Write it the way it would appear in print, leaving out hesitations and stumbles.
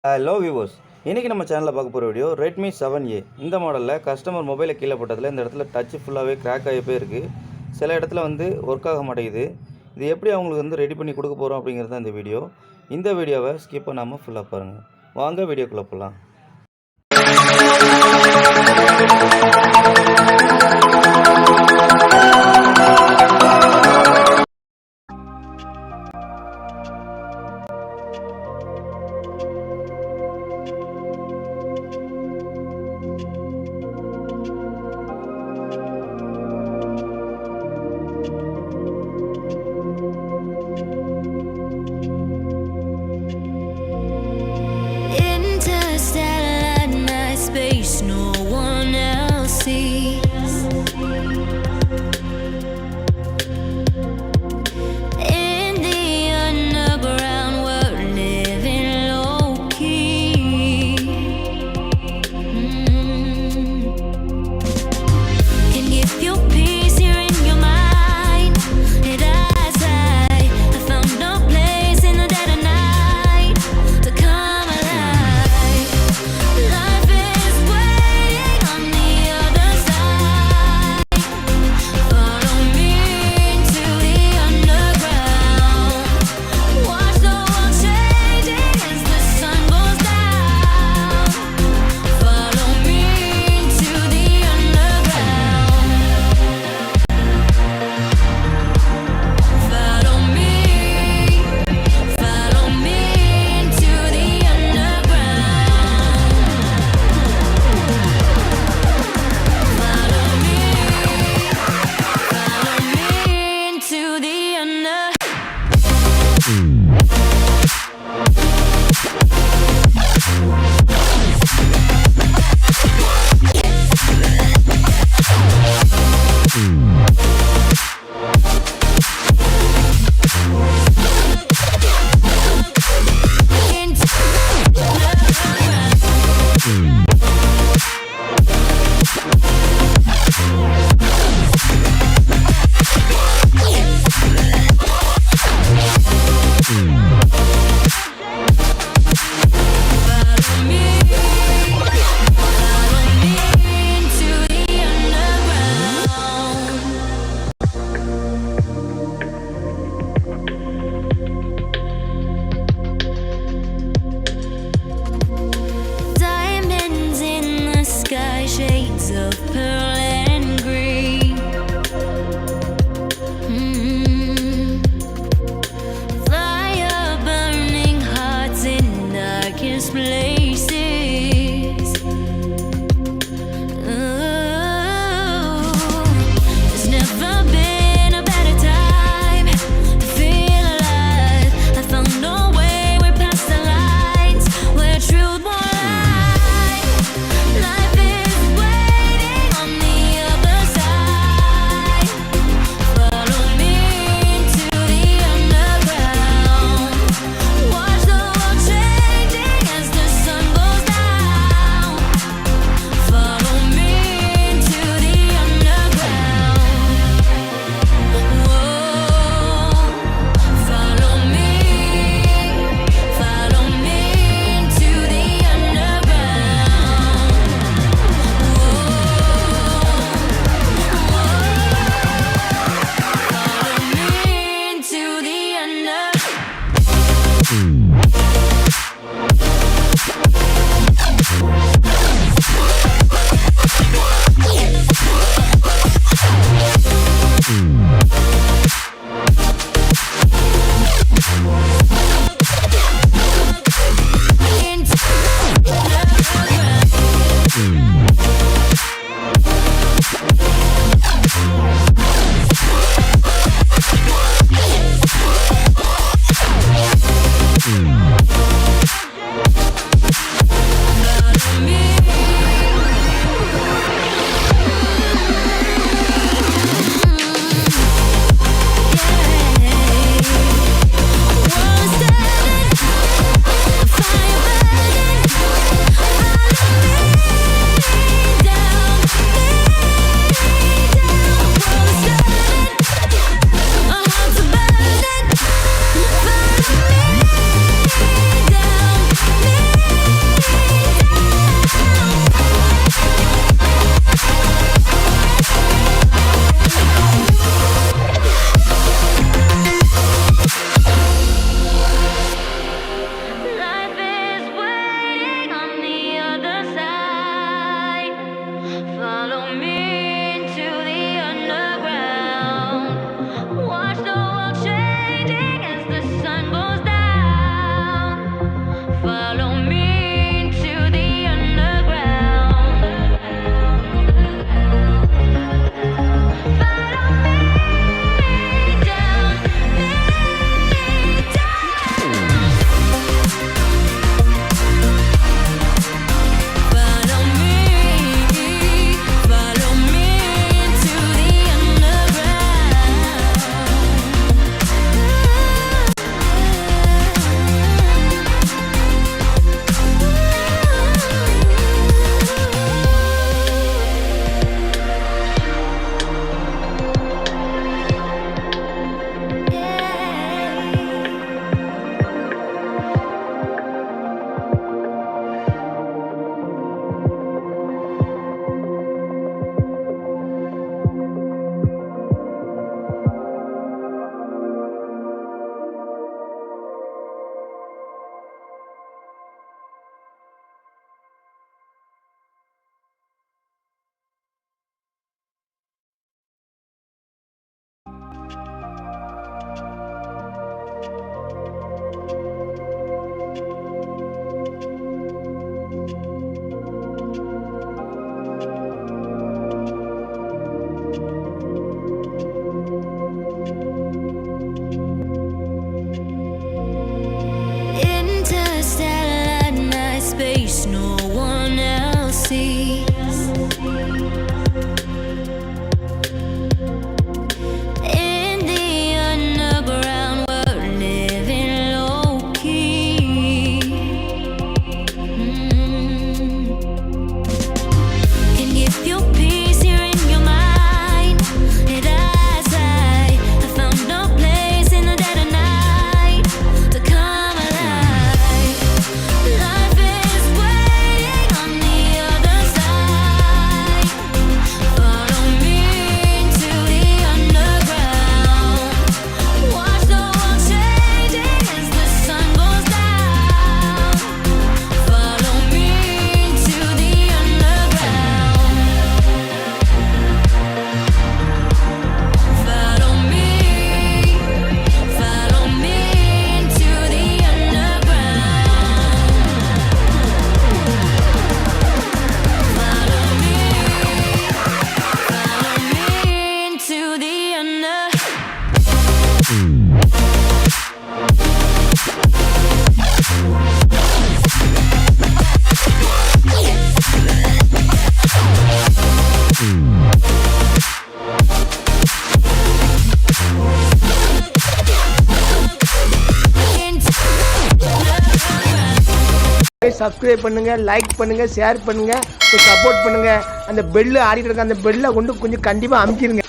Hello viewers, இன்றைக்கி நம்ம சேனலில் பார்க்க போகிற வீடியோ Redmi 7A. இந்த மாடலில் கஸ்டமர் மொபைலை கீழே போட்டதில் இந்த இடத்துல டச் ஃபுல்லாகவே கிராக் ஆகி போயிருக்கு. சில இடத்துல ஒர்க் ஆக மாட்டேங்குது. இது எப்படி அவங்களுக்கு ரெடி பண்ணி கொடுக்க போகிறோம் அப்படிங்கிறது தான் இந்த வீடியோ. இந்த வீடியோவை ஸ்கிப் பண்ணாமல் ஃபுல்லாக பாருங்கள். வாங்க வீடியோக்குள்ளே போகலாம். Interstellar, night space, no one else sees. In the underground, we're living low key. Can give you peace here in your mind. And as I found no place in the dead of night to come alive. Life is waiting on the other side. Follow me into the underground. Watch the world changing as the sun goes down. Follow me into the underground. Follow me into the diamonds in the sky, shades of pearl and green. Fire burning hearts in darkest places. There's never been a better time to feel alive. I found no way, we're past the lines where truth won't lie. Life is waiting on the other side. Follow me into the underground. Watch the world changing as the sun goes subscribe பண்ணுங்க, like பண்ணுங்க, share பண்ணுங்க, support பண்ணுங்க. அந்த bell ஆடிட்டு இருக்க அந்த பெல்லை கொண்டு கொஞ்சம் கண்டிப்பா அமுக்கிடுங்க.